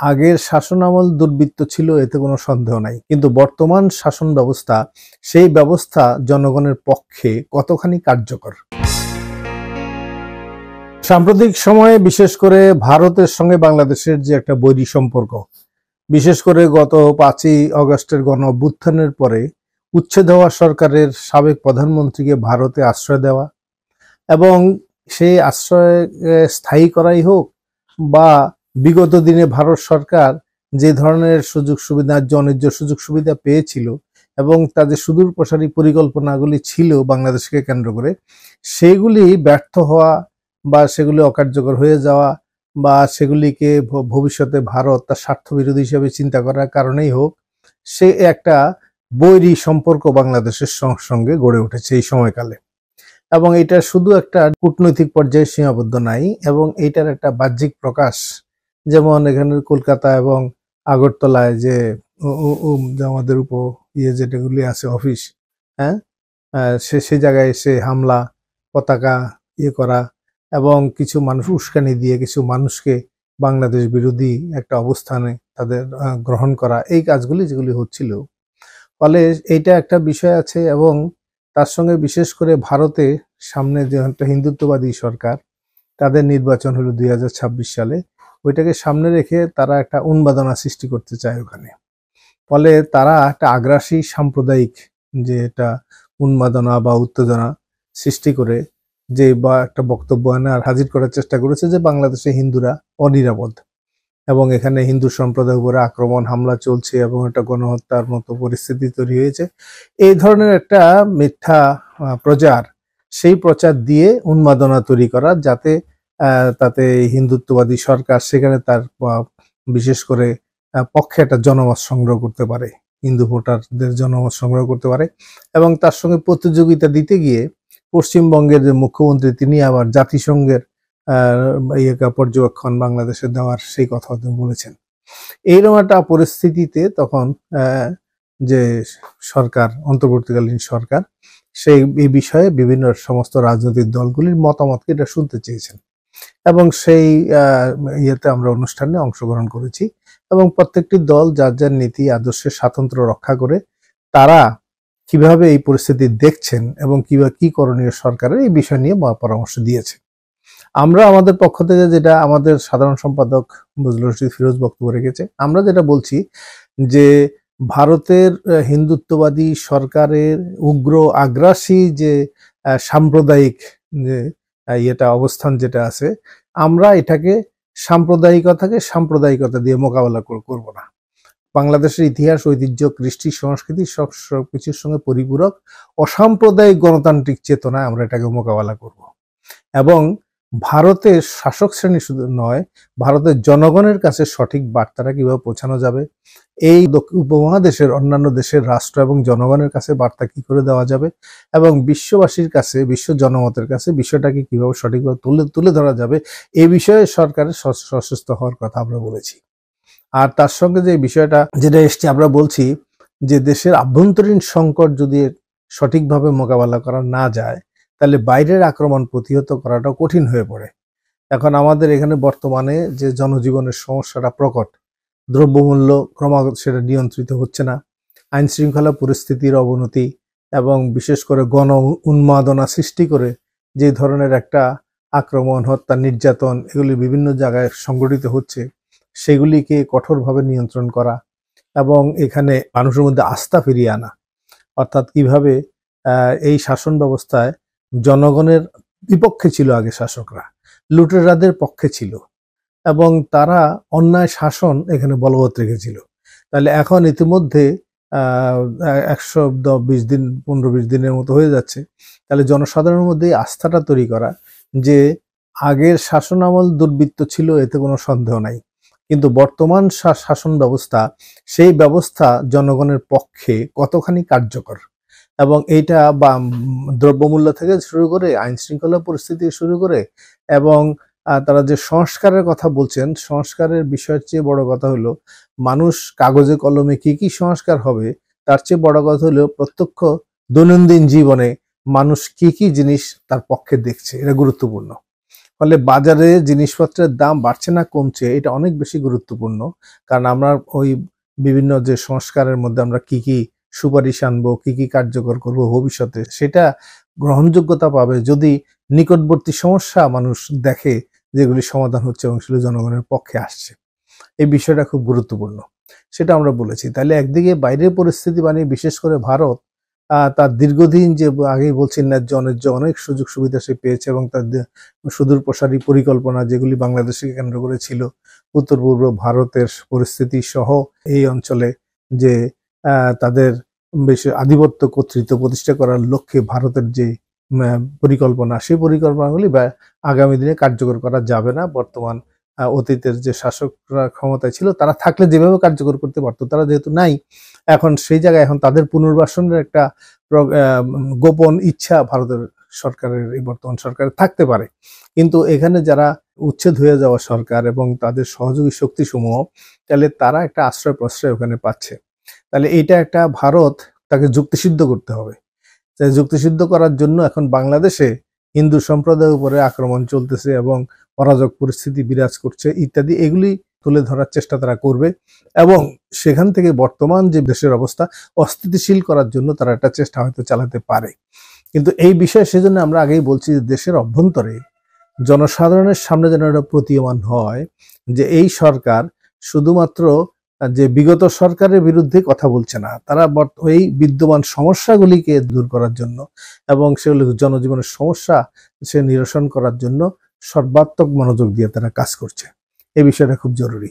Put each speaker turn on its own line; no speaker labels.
আগের শাসনামল দুর্বৃত্ত ছিল, এতে কোনো সন্দেহ নাই, কিন্তু বর্তমান শাসন ব্যবস্থা, সেই ব্যবস্থা জনগণের পক্ষে কতখানি কার্যকর। সাম্প্রতিক সময়ে বিশেষ করে ভারতের সঙ্গে বাংলাদেশের যে একটা বৈরী সম্পর্ক, বিশেষ করে গত 5ই আগস্টের গণ অভ্যুত্থানের পরে উচ্ছেদ হওয়া সরকারের সাবেক প্রধানমন্ত্রীকে ভারতে আশ্রয় দেওয়া এবং সেই আশ্রয় স্থায়ী করাই হোক বা বিগত দিনে ভারত সরকার যে ধরনের সুযোগ সুবিধা, বাণিজ্য সুযোগ সুবিধা পেয়েছিল এবং তাদের সুদূর প্রসারী পরিকল্পনাগুলি ছিল বাংলাদেশকে কেন্দ্র করে, সেগুলি ব্যর্থ হওয়া বা সেগুলি অকার্যকর হয়ে যাওয়া বা সেগুলিকে ভবিষ্যতে ভারত তার স্বার্থ বিরোধী হিসেবে চিন্তা করার কারণেই হোক, সে একটা বৈরী সম্পর্ক বাংলাদেশের সঙ্গে গড়ে উঠেছে এই সময়কালে। এবং এটা শুধু একটা কূটনৈতিক পর্যায়ে সীমাবদ্ধ নাই, এবং এইটার একটা বাহ্যিক প্রকাশ, যেমন এখানে কলকাতা এবং আগরতলায় যে আমাদের যেটাগুলি আছে অফিস, হ্যাঁ, সে জায়গায় এসে হামলা, পতাকা করা এবং কিছু মানুষ উস্কানি দিয়ে কিছু মানুষকে বাংলাদেশ বিরোধী একটা অবস্থানে তাদের গ্রহণ করা, এই কাজগুলি যেগুলি হচ্ছিল, ফলে এইটা একটা বিষয় আছে। এবং তার সঙ্গে বিশেষ করে ভারতে সামনে যে একটা হিন্দুত্ববাদী সরকার, তাদের নির্বাচন হলো 2026 সালে, ওইটাকে সামনে রেখে তারা একটা উন্মাদনা সৃষ্টি করতে চায় ওখানে। ফলে তারা একটা আগ্রাসী সাম্প্রদায়িক যে এটা উন্মাদনা বা উত্তেজনা সৃষ্টি করে যে বা একটা বক্তব্য আনার হাজির করার চেষ্টা করেছে যে বাংলাদেশে হিন্দুরা অনিরাপদ এবং এখানে হিন্দু সম্প্রদায়ের উপরে আক্রমণ হামলা চলছে এবং একটা গণহত্যার মতো পরিস্থিতি তৈরি হয়েছে। এই ধরনের একটা মিথ্যা প্রচার, সেই প্রচার দিয়ে উন্মাদনা তৈরি করা, যাতে তাতে হিন্দুত্ববাদী সরকার সেখানে তার বিশেষ করে পক্ষে একটা জনমত সংগ্রহ করতে পারে, হিন্দু ভোটারদের জনমত সংগ্রহ করতে পারে। এবং তার সঙ্গে প্রতিযোগিতা দিতে গিয়ে পশ্চিমবঙ্গের যে মুখ্যমন্ত্রী, তিনি আবার জাতিসংঘের পর্যবেক্ষণ বাংলাদেশে দেওয়ার সেই কথা বলেছেন। এইরকম একটা পরিস্থিতিতে তখন যে সরকার, অন্তর্বর্তীকালীন সরকার, সেই এই বিষয়ে বিভিন্ন সমস্ত রাজনৈতিক দলগুলির মতামতকে এটা শুনতে চেয়েছেন এবং সেই ইয়েতে আমরা অনুষ্ঠানে অংশগ্রহণ করেছি এবং প্রত্যেকটি দল যার যার নীতি আদর্শের স্বাতন্ত্র্য রক্ষা করে তারা কিভাবে এই পরিস্থিতি দেখছেন এবং কিভাবে কি করণীয় সরকারের, এই বিষয় নিয়ে পরামর্শ দিয়েছে। আমরা আমাদের পক্ষ থেকে, যেটা আমাদের সাধারণ সম্পাদক বজলুর রশিদ ফিরোজ বক্তব্য রেখেছে, আমরা যেটা বলছি যে ভারতের হিন্দুত্ববাদী সরকারের উগ্র আগ্রাসী যে সাম্প্রদায়িক যে এটা অবস্থান যেটা আছে, আমরা এটাকে সাম্প্রদায়িকতা দিয়ে মোকাবেলা করব না। বাংলাদেশের ইতিহাস, ঐতিহ্য, কৃষ্টি, সংস্কৃতি সবকিছুর সঙ্গে পরিপূরক অসাম্প্রদায়িক গণতান্ত্রিক চেতনায় আমরা এটাকে মোকাবেলা করব। এবং ভারতের শাসক শ্রেণী শুধু নয়, ভারতের জনগণের কাছে সঠিক বার্তাটা কিভাবে পৌঁছানো যাবে, এই উপমহাদেশের অন্যান্য দেশের রাষ্ট্র এবং জনগণের কাছে বার্তা কি করে দেওয়া যাবে এবং বিশ্ববাসীর কাছে, বিশ্ব জনমতের কাছে বিষয়টাকে কিভাবে সঠিকভাবে তুলে ধরা যাবে, এই বিষয়ে সরকারের সচেষ্ট হওয়ার কথা আমরা বলেছি। আর তার সঙ্গে যে বিষয়টা যেটা এসছে, আমরা বলছি যে দেশের আভ্যন্তরীণ সংকট যদি সঠিকভাবে মোকাবেলা করা না যায়, তাহলে বাইরের আক্রমণ প্রতিহত করাটাও কঠিন হয়ে পড়ে। এখন আমাদের এখানে বর্তমানে যে জনজীবনের সমস্যাটা প্রকট, দ্রব্যমূল্য ক্রমাগত সেটা নিয়ন্ত্রিত হচ্ছে না, আইন শৃঙ্খলা পরিস্থিতির অবনতি এবং বিশেষ করে গণ উন্মাদনা সৃষ্টি করে যে ধরনের একটা আক্রমণ, হত্যা, নির্যাতন এগুলি বিভিন্ন জায়গায় সংঘটিত হচ্ছে, সেগুলিকে কঠোরভাবে নিয়ন্ত্রণ করা এবং এখানে মানুষের মধ্যে আস্থা ফিরিয়ে আনা, অর্থাৎ কিভাবে এই শাসন ব্যবস্থায় জনগণের বিপক্ষে ছিল আগে শাসকরা, লুটেরাদের পক্ষে ছিল এবং তারা অন্যায় শাসন এখানে বলবৎ রেখেছিল। তাহলে এখন ইতিমধ্যে 120 দিন 15-20 দিনের মতো হয়ে যাচ্ছে, তাহলে জনসাধারণের মধ্যে আস্থাটা তৈরি করা যে আগের শাসনামল দুর্বৃত্ত ছিল, এতে কোনো সন্দেহ নাই, কিন্তু বর্তমান শাসন ব্যবস্থা, সেই ব্যবস্থা জনগণের পক্ষে কতখানি কার্যকর। এবং এইটা বা দ্রব্যমূল্য থেকে শুরু করে আইন শৃঙ্খলা পরিস্থিতি শুরু করে এবং তারা যে সংস্কারের কথা বলছেন, সংস্কারের বিষয়ের চেয়ে বড় কথা হলো মানুষ কাগজে কলমে কি কি সংস্কার হবে, তার চেয়ে বড় কথা হলো প্রত্যক্ষ দৈনন্দিন জীবনে মানুষ কি কি জিনিস তার পক্ষে দেখছে, এটা গুরুত্বপূর্ণ। ফলে বাজারে জিনিসপত্রের দাম বাড়ছে না কমছে, এটা অনেক বেশি গুরুত্বপূর্ণ। কারণ আমরা ওই বিভিন্ন যে সংস্কারের মধ্যে আমরা কি কি সুপারিশ আনবো, কি কি কার্যকর করব ভবিষ্যতে, সেটা গ্রহণযোগ্যতা পাবে যদি নিকটবর্তী সমস্যা মানুষ দেখে যেগুলি সমাধান হচ্ছে এবং সেগুলো জনগণের পক্ষে আসছে। এই বিষয়টা খুব গুরুত্বপূর্ণ, সেটা আমরা বলেছি। তাহলে একদিকে বাইরের পরিস্থিতি মানে বিশেষ করে ভারত তার দীর্ঘদিন যে আগেই বলছি ন্যায্য অন্যায্য অনেক সুযোগ সুবিধা সে পেয়েছে এবং তার সুদূর প্রসারী পরিকল্পনা যেগুলি বাংলাদেশকে কেন্দ্র করে ছিল, উত্তর পূর্ব ভারতের পরিস্থিতি সহ এই অঞ্চলে যে তাদের বেশ আধিপত্য কর্তৃত্ব প্রতিষ্ঠা করার লক্ষ্যে ভারতের যে পরিকল্পনা, সেই পরিকল্পনাগুলি আগামী দিনে কার্যকর করা যাবে না। বর্তমান অতীতের যে শাসকরা ক্ষমতায় ছিল তারা থাকলে যেভাবে কার্যকর করতে পারতো, তারা যেহেতু নাই, এখন সেই জায়গায় এখন তাদের পুনর্বাসনের একটা গোপন ইচ্ছা ভারতের সরকারের, এই বর্তমান সরকারের থাকতে পারে। কিন্তু এখানে যারা উচ্ছেদ হয়ে যাওয়া সরকার এবং তাদের সহযোগী শক্তিসমূহ, তাহলে তারা একটা আশ্রয় প্রশ্রয় ওখানে পাচ্ছে। তাহলে এইটা একটা ভারত তাকে যুক্তিসিদ্ধ করতে হবে। যুক্তিসিদ্ধ করার জন্য এখন বাংলাদেশে হিন্দু সম্প্রদায়ের উপরে আক্রমণ চলতেছে এবং অরাজক পরিস্থিতি বিরাজ করছে ইত্যাদি, এগুলি তুলে ধরার চেষ্টা তারা করবে এবং সেখান থেকে বর্তমান যে দেশের অবস্থা অস্থিতিশীল করার জন্য তারা একটা চেষ্টা হয়তো চালাতে পারে। কিন্তু এই বিষয়ে সেজন্য আমরা আগেই বলছি যে দেশের অভ্যন্তরে জনসাধারণের সামনে যেন এটা প্রতীয়মান হয় যে এই সরকার শুধুমাত্র যে বিগত সরকারের বিরুদ্ধে কথা বলছে না, তারা এই বিদ্যমান সমস্যাগুলিকে দূর করার জন্য এবং সেগুলো জনজীবনের সমস্যা সে নিরসন করার জন্য সর্বাত্মক মনোযোগ দিয়ে তারা কাজ করছে। এই বিষয়টা খুব জরুরি।